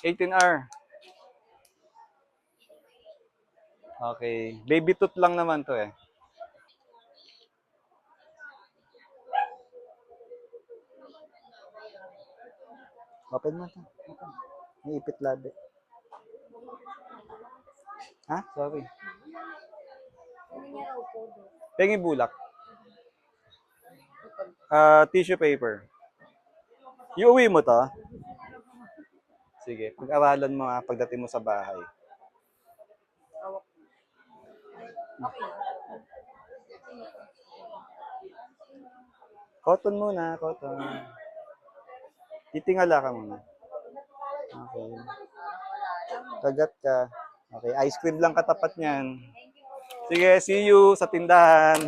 18R. Okay. Baby tooth lang naman to eh. Open mo to. May ipit labi. Ha? Sorry. Pengi bulak. Tissue paper. Iuwi mo to? Sige. Pag-aralan mo ha, pagdating mo sa bahay. Cotton muna, cotton. Titingala ka muna. Okay. Kagat ka. Okay, ice cream lang katapat niyan. Sige, see you sa tindahan.